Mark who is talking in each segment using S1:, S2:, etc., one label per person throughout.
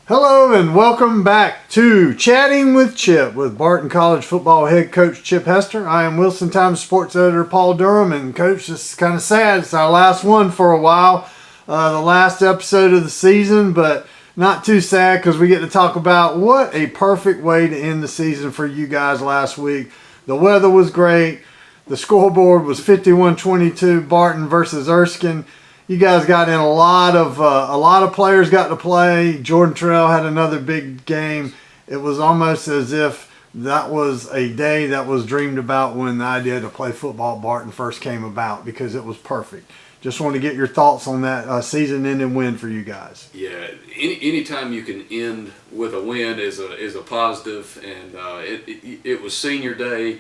S1: Hello and welcome back to Chatting with Chip with Barton College football head coach Chip Hester. I am Wilson Times sports editor Paul Durham, and coach, this is kind of sad. It's our last one for a while, the last episode of the season, but not too sad because we get to talk about what a perfect way to end the season for you guys last week. The weather was great. The scoreboard was 51-22, Barton versus Erskine. You guys got in a lot of players got to play. Jordan Terrell had another big game. It was almost as if that was a day that was dreamed about when the idea to play football at Barton first came about, because it was perfect. Just want to get your thoughts on that season-ending win for you guys.
S2: Yeah, anytime you can end with a win is a positive, and it was senior day.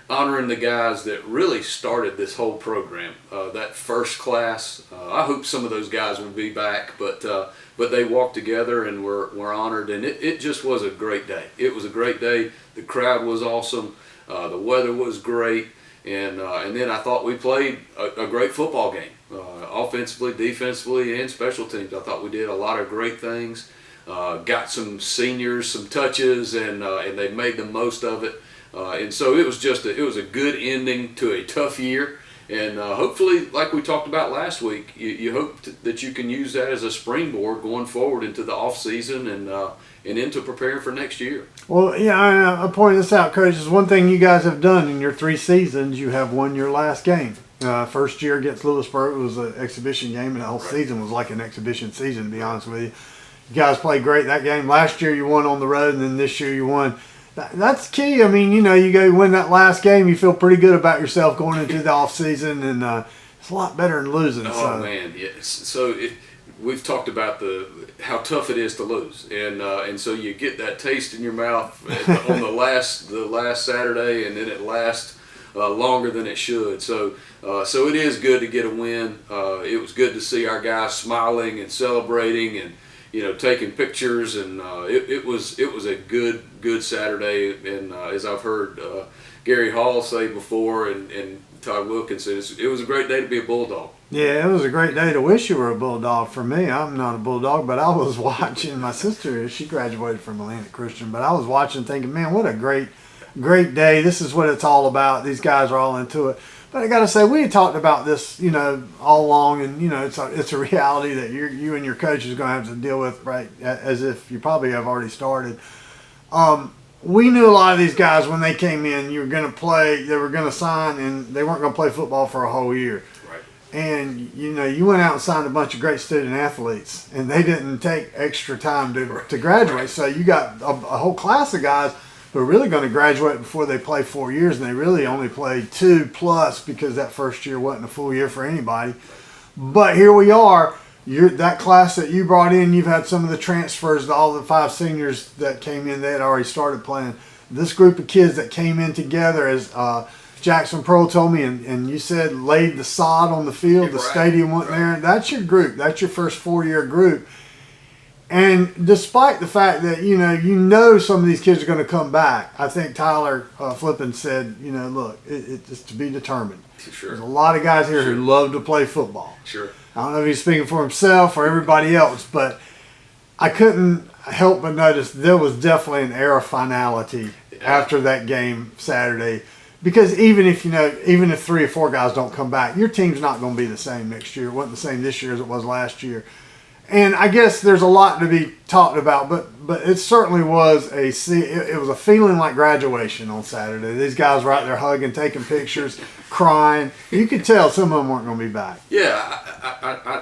S2: Honoring the guys that really started this whole program. That first class, I hope some of those guys will be back, but they walked together and were honored, and it just was a great day. It was a great day. The crowd was awesome. The weather was great, and then I thought we played a great football game, offensively, defensively, and special teams. I thought we did a lot of great things. Got some seniors some touches, and they made the most of it. And so it was a good ending to a tough year, and hopefully, like we talked about last week, you hope that you can use that as a springboard going forward into the off season and into preparing for next year.
S1: Well, yeah, I pointed this out, Coach. Is one thing you guys have done in your 3 seasons. You have won your last game. First year against Lewisburg was an exhibition game, and the whole season was like an exhibition season, to be honest with you. You guys played great that game. Last year you won on the road, and then this year you won. That's key. I mean, you go win that last game, you feel pretty good about yourself going into the off season, and it's a lot better than losing.
S2: Man, yes. So we've talked about how tough it is to lose, and so you get that taste in your mouth on the last Saturday, and then it lasts longer than it should. So it is good to get a win. It was good to see our guys smiling and celebrating and taking pictures, and it was a good Saturday. And as I've heard Gary Hall say before, and Todd Wilkinson, it was a great day to be a Bulldog.
S1: Yeah, it was a great day to wish you were a Bulldog. For me, I'm not a Bulldog, but I was watching. My sister, she graduated from Atlantic Christian, but I was watching thinking, man, what a great day. This is what it's all about. These guys are all into it. But I got to say, we had talked about this, all along, and it's a reality that you and your coach is going to have to deal with, right? As if you probably have already started. We knew a lot of these guys when they came in. You were going to play, they were going to sign, and they weren't going to play football for a whole year.
S2: Right.
S1: And you went out and signed a bunch of great student athletes, and they didn't take extra time to graduate. Right. So you got a whole class of guys who are really going to graduate before they play 4 years, and they really only played 2+ because that first year wasn't a full year for anybody. But here we are. That class that you brought in, you've had some of the transfers, all the 5 seniors that came in, they had already started playing. This group of kids that came in together, as Jackson Pearl told me, and you said laid the sod on the field, the stadium went there. That's your group. That's your first 4-year group. And despite the fact that, some of these kids are going to come back, I think Tyler Flippin said, look, it's to be determined.
S2: Sure.
S1: There's a lot of guys here who love to play football.
S2: Sure.
S1: I don't know if he's speaking for himself or everybody else, but I couldn't help but notice there was definitely an air of finality after that game Saturday. Because even if 3 or 4 guys don't come back, your team's not going to be the same next year. It wasn't the same this year as it was last year. And I guess there's a lot to be talked about, but it certainly was it was a feeling like graduation on Saturday. These guys were out there hugging, taking pictures, crying. You could tell some of them weren't going to be back.
S2: Yeah,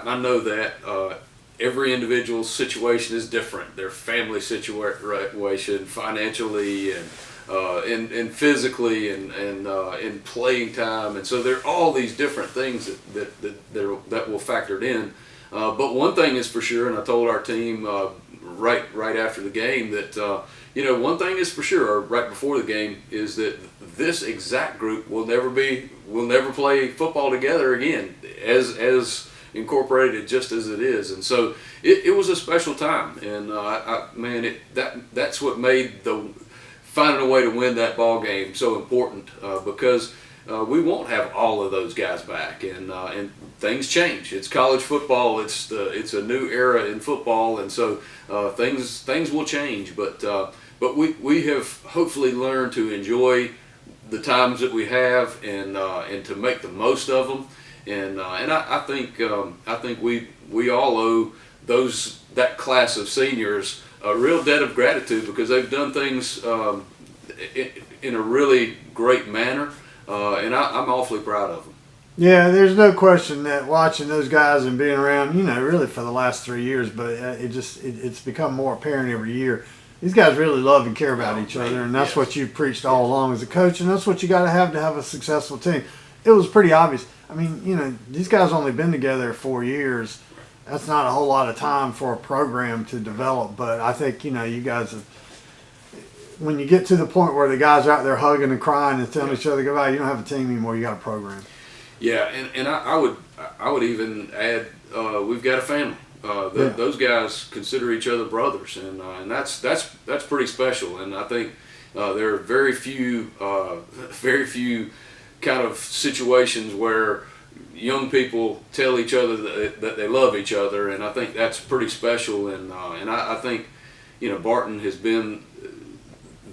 S2: I know that. Every individual's situation is different. Their family situation, financially, and physically, and in playing time, and so there are all these different things that will factor in. But one thing is for sure, and I told our team right after the game that one thing is for sure, or right before the game, is that this exact group will never play football together again as incorporated just as it is. And so it was a special time, and that's what made finding a way to win that ball game so important, because we won't have all of those guys back, and things change. It's college football. It's a new era in football, and so things will change. But we have hopefully learned to enjoy the times that we have, and to make the most of them. And I think we all owe that class of seniors a real debt of gratitude, because they've done things in a really great manner, and I'm awfully proud of them.
S1: Yeah, there's no question that watching those guys and being around, really for the last 3 years, but it's become more apparent every year. These guys really love and care about each other, and that's what you've preached all along as a coach, and that's what you got to have a successful team. It was pretty obvious. I mean, these guys only been together 4 years. That's not a whole lot of time for a program to develop, but I think, you guys have, when you get to the point where the guys are out there hugging and crying and telling each other goodbye, you don't have a team anymore, you got a program.
S2: Yeah, and I would even add, we've got a family. Those guys consider each other brothers, and that's pretty special. And I think there are very few kind of situations where young people tell each other that they love each other, and I think that's pretty special. And I think Barton has been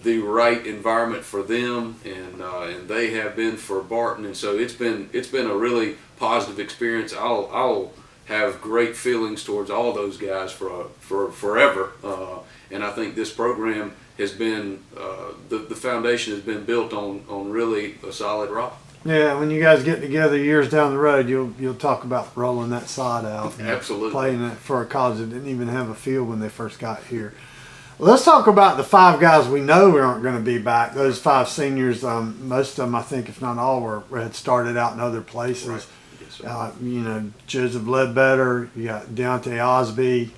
S2: the right environment for them, and they have been for Barton, and so it's been a really positive experience. I'll have great feelings towards all those guys for forever, and I think this program has been the foundation has been built on really a solid rock.
S1: Yeah, when you guys get together years down the road, you'll talk about rolling that sod out.
S2: Absolutely.
S1: Playing it for a college that didn't even have a field when they first got here. Let's talk about the 5 guys we know aren't going to be back. Those 5 seniors, most of them, I think, if not all, had started out in other places.
S2: Right. Yes,
S1: Joseph Ledbetter, you got Deontay Osby.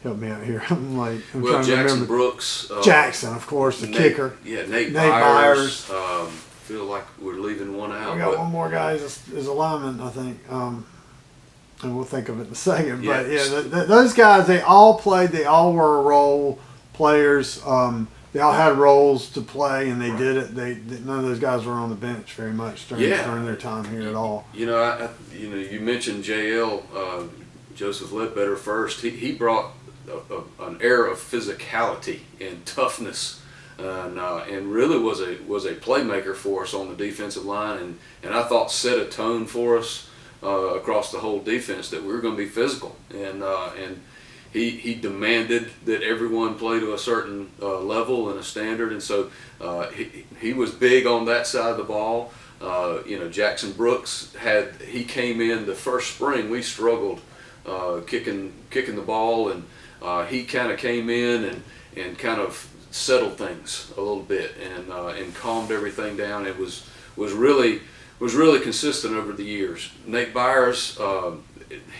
S1: Help me out here. I'm trying to
S2: Jackson
S1: remember.
S2: Brooks.
S1: Jackson, of course, the kicker.
S2: Yeah, Nate
S1: Byers.
S2: Feel like we're leaving one out.
S1: We got one more guy as a lineman, I think. And we'll think of it in a second.
S2: Yeah.
S1: But, yeah, those guys, they all played. They all were role players. They all had roles to play, and they did it. None of those guys were on the bench very much during their time here at all.
S2: You mentioned JL, Joseph Ledbetter first. He brought an air of physicality and toughness, and really was a playmaker for us on the defensive line, and I thought set a tone for us across the whole defense that we were going to be physical, and he demanded that everyone play to a certain level and a standard, and so he was big on that side of the ball. Jackson Brooks he came in the first spring. We struggled kicking the ball, and he kind of came in and kind of settled things a little bit and calmed everything down. It was really consistent over the years. Nate Byers,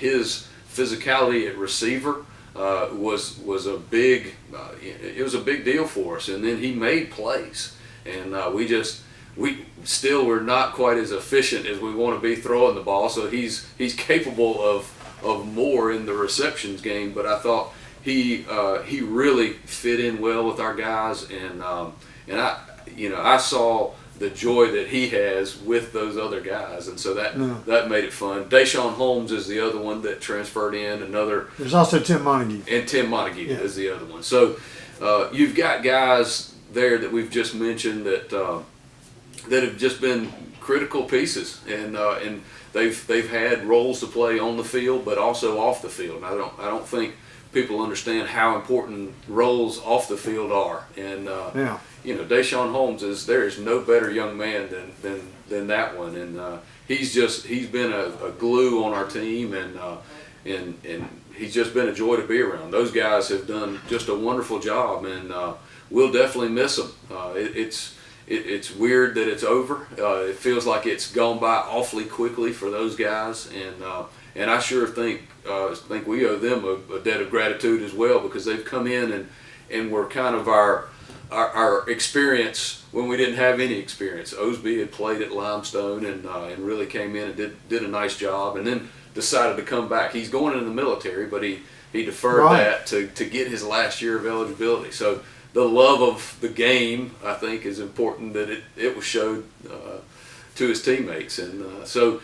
S2: his physicality at receiver was a big deal for us, and then he made plays, and we still were not quite as efficient as we want to be throwing the ball, so he's capable of more in the receptions game, but I thought he really fit in well with our guys, and I saw the joy that he has with those other guys, and so that made it fun. Deshaun Holmes is the other one that transferred in. There's
S1: also Tim Montague.
S2: And Tim Montague is the other one. So you've got guys there that we've just mentioned that have just been critical pieces, and they've had roles to play on the field, but also off the field. I don't think people understand how important roles off the field are, and Deshaun Holmes there is no better young man than that one, and he's been a glue on our team, and he's just been a joy to be around. Those guys have done just a wonderful job, and we'll definitely miss them. It's weird that it's over. It feels like it's gone by awfully quickly for those guys, and I sure think we owe them a debt of gratitude as well, because they've come in and were kind of our experience when we didn't have any experience. Osby had played at Limestone and really came in and did a nice job, and then decided to come back. He's going into the military, but he deferred that to get his last year of eligibility. So the love of the game, I think, is important that it was showed to his teammates, and so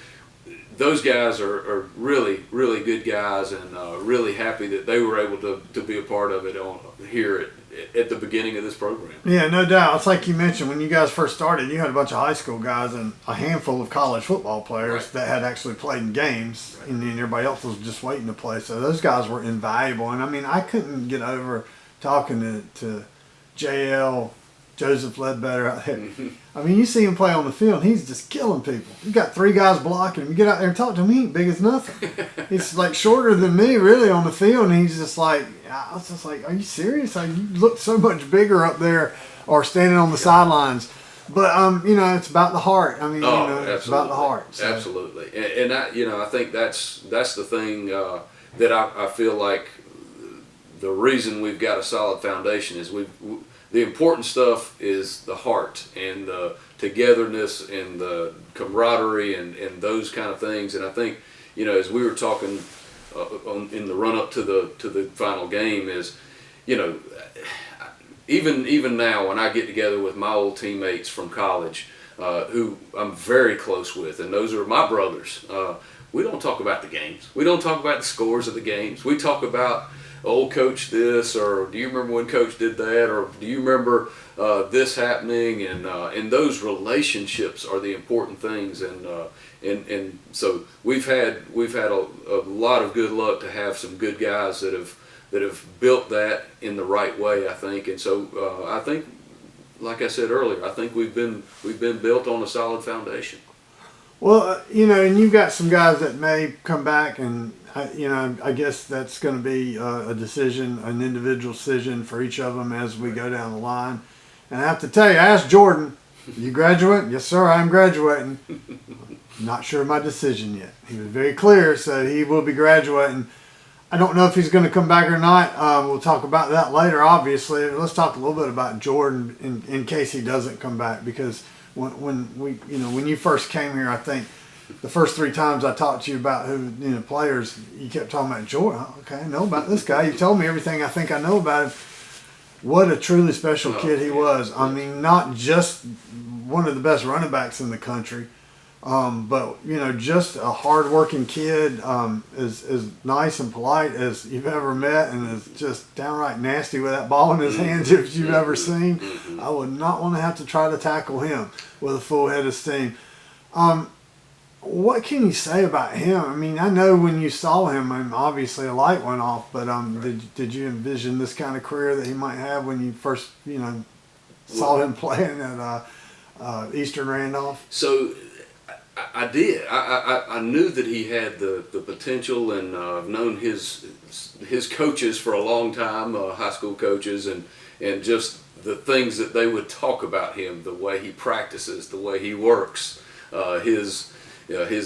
S2: those guys are really, really good guys, and really happy that they were able to be a part of it here at the beginning of this program.
S1: Yeah, no doubt. It's like you mentioned, when you guys first started, you had a bunch of high school guys and a handful of college football players that had actually played in games, and then everybody else was just waiting to play. So those guys were invaluable. And I mean, I couldn't get over talking to JL, Joseph Ledbetter out there. I mean, you see him play on the field, he's just killing people. You got 3 guys blocking him. You get out there and talk to him, he ain't big as nothing. He's like shorter than me, really, on the field, and he's just like, I was just like, are you serious? Like, you look so much bigger up there or standing on the sidelines. But, you know, it's about the heart. I mean, it's about the heart. So.
S2: Absolutely. And I think that's the thing that I feel like the reason we've got a solid foundation is the important stuff is the heart and the togetherness and the camaraderie and those kind of things. And I think, as we were talking in the run up to the final game, is, even now when I get together with my old teammates from college, who I'm very close with, and those are my brothers, we don't talk about the games. We don't talk about the scores of the games. We talk about, oh, coach this, or do you remember when coach did that, or do you remember this happening? And those relationships are the important things, and so we've had a lot of good luck to have some good guys that have built that in the right way, I think. And so I think, like I said earlier, I think we've been built on a solid foundation.
S1: Well, and you've got some guys that may come back, and I guess that's going to be a decision, an individual decision for each of them as we go down the line. And I have to tell you, I asked Jordan, "You graduate?" "Yes, sir, I'm graduating." Not sure of my decision yet. He was very clear, so he will be graduating. I don't know if he's going to come back or not. We'll talk about that later, obviously. Let's talk a little bit about Jordan in case he doesn't come back, because when you first came here, I think the first 3 times I talked to you about who players, you kept talking about Jordan. Okay, I know about this guy. You told me everything I think I know about him. What a truly special kid he was. I mean, not just one of the best running backs in the country, but just a hard-working kid, as nice and polite as you've ever met, and is just downright nasty with that ball in his hands if you've ever seen. I would not want to have to try to tackle him with a full head of steam. What can you say about him? I mean, I know when you saw him, obviously a light went off, but did you envision this kind of career that he might have when you first saw him playing at Eastern Randolph?
S2: So I did. I knew that he had the potential, and I've known his coaches for a long time, high school coaches, and just the things that they would talk about him, the way he practices, the way he works, his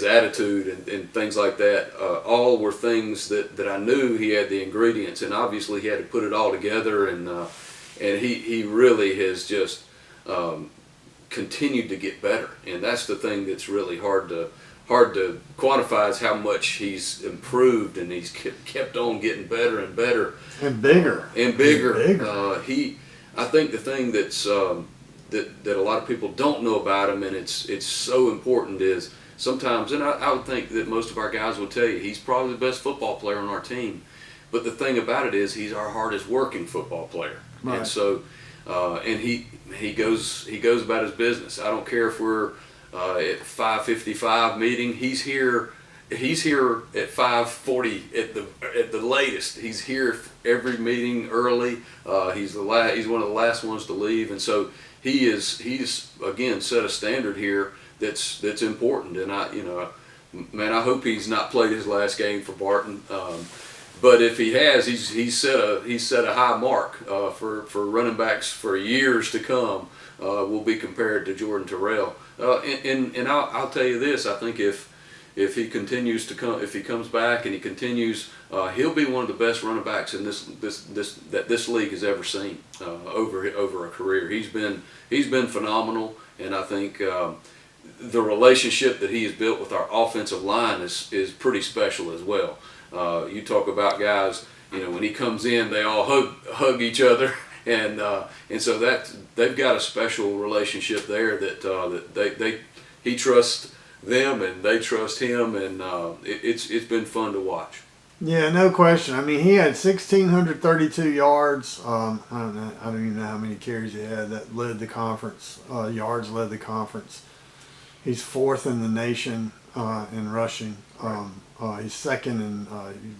S2: attitude and things like that, all were things that I knew he had the ingredients, and obviously he had to put it all together, and he really has just continued to get better, and that's the thing that's really hard to quantify, is how much he's improved, and he's kept on getting better and better
S1: and bigger.
S2: I think the thing that's that a lot of people don't know about him, and it's so important, is sometimes, and I would think that most of our guys will tell you, he's probably the best football player on our team. But the thing about it is, he's our hardest working football player. Right. And so, and he goes about his business. I don't care if we're at 5:55 meeting. He's here at 5:40 at the latest. He's here every meeting early. He's one of the last ones to leave, and so he's again set a standard here that's important. And I hope he's not played his last game for Barton. But if he has, he's set a high mark for running backs for years to come. Will be compared to Jordan Terrell. And I'll tell you this: I think if he continues to come, if he comes back and he continues, he'll be one of the best running backs in this league has ever seen over a career. He's been phenomenal, and I think the relationship that he has built with our offensive line is pretty special as well. You talk about guys, when he comes in, they all hug each other, and so that they've got a special relationship there that he trusts them and they trust him, and it's been fun to watch.
S1: Yeah, no question. I mean, he had 1,632 yards. I don't even know how many carries he had that led the conference. Yards led the conference. He's fourth in the nation in rushing. He's second in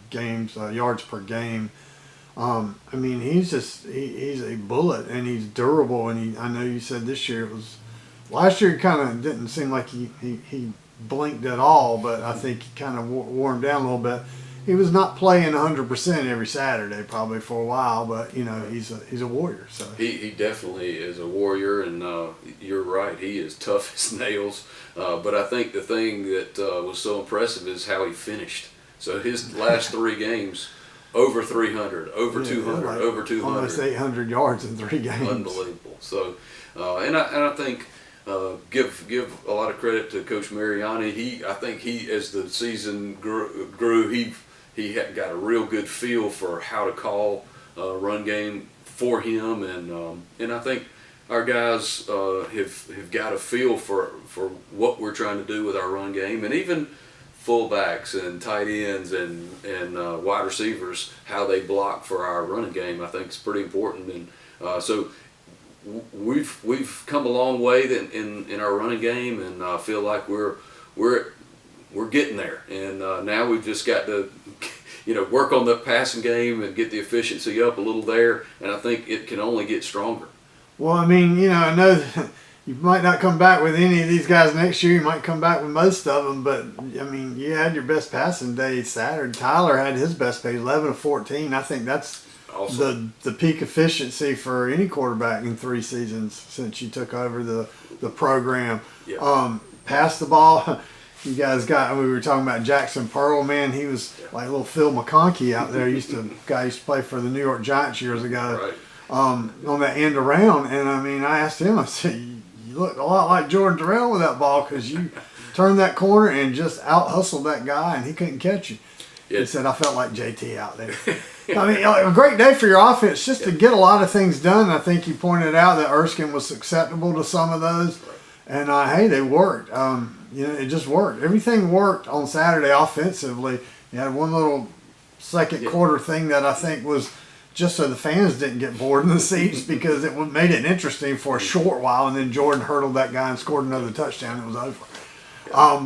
S1: games yards per game. I mean, he's a bullet, and he's durable. And I know you said this year last year kind of didn't seem like he blinked at all, but I think he kind of wore him down a little bit. He was not playing 100% every Saturday probably for a while, but he's a warrior. So
S2: he definitely is a warrior, and you're right, he is tough as nails. But I think the thing that was so impressive is how he finished. So his last 3 games, over 300, over 200,
S1: like
S2: over 200,
S1: almost 800 yards in 3 games.
S2: Unbelievable. So, and I think give a lot of credit to Coach Mariani. I think as the season grew, he had got a real good feel for how to call run game for him, and I think our guys have got a feel for what we're trying to do with our run game, and even fullbacks and tight ends and wide receivers, how they block for our running game. I think is pretty important, and so we've come a long way in our running game, and I feel like we're getting there, and now we've just got to work on the passing game and get the efficiency up a little there, and I think it can only get stronger.
S1: Well, I mean, I know that you might not come back with any of these guys next year. You might come back with most of them, but I mean, you had your best passing day Saturday. Tyler had his best day, 11 of 14. I think that's
S2: awesome.
S1: the peak efficiency for any quarterback in 3 seasons since you took over the program.
S2: Yeah.
S1: Pass the ball. You guys we were talking about Jackson Pearl, man. He was like little Phil McConkey out there. Used to play for the New York Giants years ago.
S2: Right.
S1: On that end around, and I mean, I asked him, I said, you look a lot like Jordan Terrell with that ball, because you turned that corner and just out-hustled that guy, and he couldn't catch you. Yeah. He said, I felt like JT out there. I mean, a great day for your offense, just to get a lot of things done. I think you pointed out that Erskine was susceptible to some of those, and hey, they worked. It just worked. Everything worked on Saturday offensively. You had one little second quarter thing that I think was just so the fans didn't get bored in the seats, because it made it interesting for a short while, and then Jordan hurdled that guy and scored another touchdown. It was over.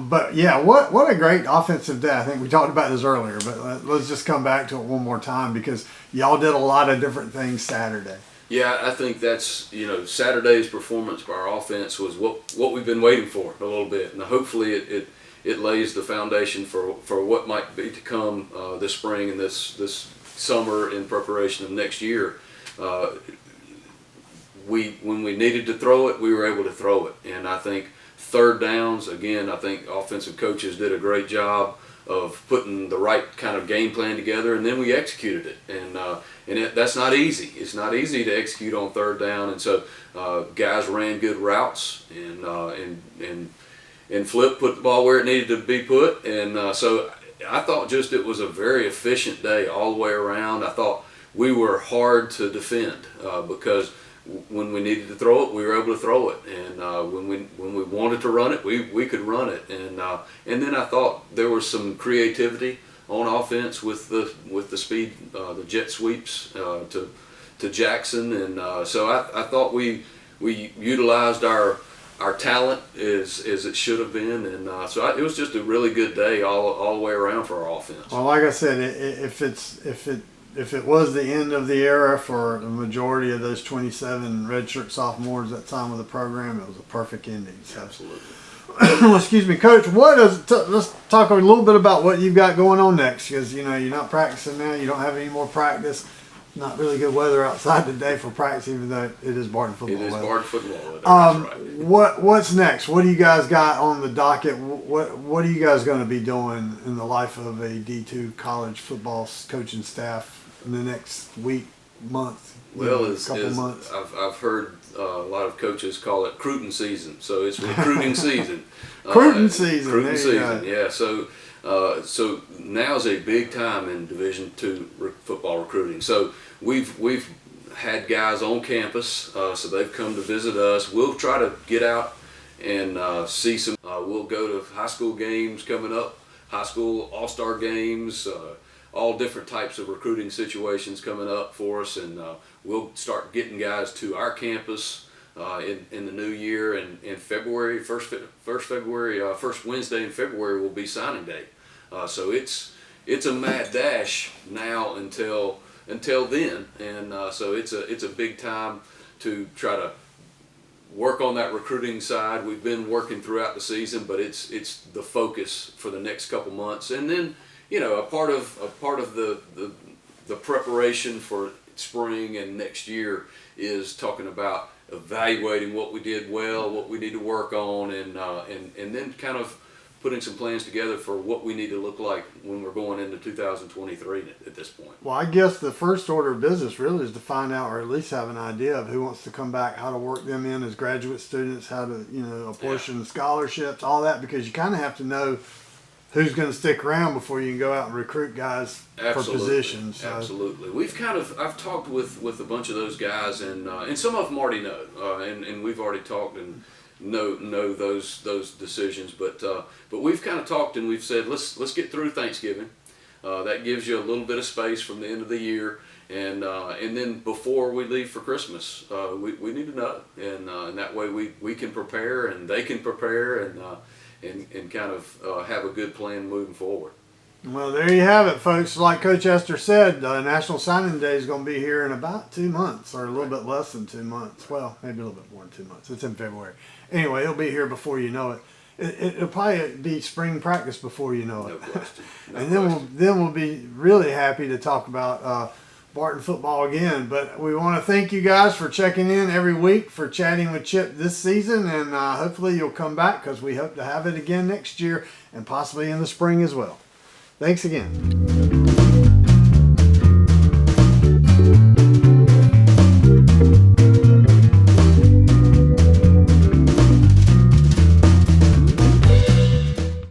S1: But yeah, what a great offensive day. I think we talked about this earlier, but let's just come back to it one more time, because y'all did a lot of different things Saturday.
S2: Yeah, I think that's, Saturday's performance by our offense was what we've been waiting for a little bit, and hopefully it lays the foundation for what might be to come this spring and this summer in preparation of next year. When we needed to throw it, we were able to throw it, and I think third downs, again, I think offensive coaches did a great job of putting the right kind of game plan together, and then we executed it, and that's not easy. It's not easy to execute on third down, and so guys ran good routes, and Flip put the ball where it needed to be put, and so I thought just it was a very efficient day all the way around. I thought we were hard to defend because when we needed to throw it, we were able to throw it, and when we wanted to run it, we could run it, and then I thought there was some creativity on offense with the speed, the jet sweeps to Jackson, and so I thought we utilized our talent as it should have been, and so it was just a really good day all the way around for our offense.
S1: Well, like I said, if it was the end of the era for the majority of those 27 redshirt sophomores that time of the program, it was a perfect ending. So.
S2: Absolutely.
S1: Well, excuse me, Coach. Let's talk a little bit about what you've got going on next, because you're not practicing now. You don't have any more practice. Not really good weather outside today for practice, even though it is Barton football.
S2: It is
S1: weather.
S2: Barton football weather. That's right.
S1: What's next? What do you guys got on the docket? What are you guys going to be doing in the life of a D2 college football coaching staff in the next week, month?
S2: Well,
S1: months.
S2: I've heard a lot of coaches call it recruiting season. So it's recruiting season.
S1: Recruiting season.
S2: Recruiting season. Yeah. So now's a big time in Division II football recruiting. So we've had guys on campus, so they've come to visit us. We'll try to get out and see some We'll go to high school games coming up, high school all-star games, all different types of recruiting situations coming up for us, and we'll start getting guys to our campus in the new year. And in February, first Wednesday in February will be signing day. So it's a mad dash now until then, and so it's a big time to try to work on that recruiting side. We've been working throughout the season, but it's the focus for the next couple months. And then, you know, a part of the preparation for spring and next year is talking about evaluating what we did well, what we need to work on, and then kind of putting some plans together for what we need to look like when we're going into 2023 at this point.
S1: Well, I guess the first order of business really is to find out, or at least have an idea of who wants to come back, how to work them in as graduate students, how to, you know, apportion scholarships, all that, because you kind of have to know who's going to stick around before you can go out and recruit guys for positions. So.
S2: Absolutely. I've talked with a bunch of those guys, and some of them already know, and we've already talked and know those decisions, but we've kind of talked and we've said let's get through Thanksgiving. That gives you a little bit of space from the end of the year, and then before we leave for Christmas, we need to know, and that way we can prepare and they can prepare and kind of have a good plan moving forward.
S1: Well, there you have it, folks. Like Coach Hester said, National Signing Day is going to be here in about 2 months, or a little bit less than 2 months. Well, maybe a little bit more than 2 months. It's in February. Anyway, it'll be here before you know it. It'll probably be spring practice before you know it.
S2: No question.
S1: And then we'll be really happy to talk about Barton football again. But we want to thank you guys for checking in every week for Chatting with Chip this season, and hopefully you'll come back, because we hope to have it again next year and possibly in the spring as well. Thanks again.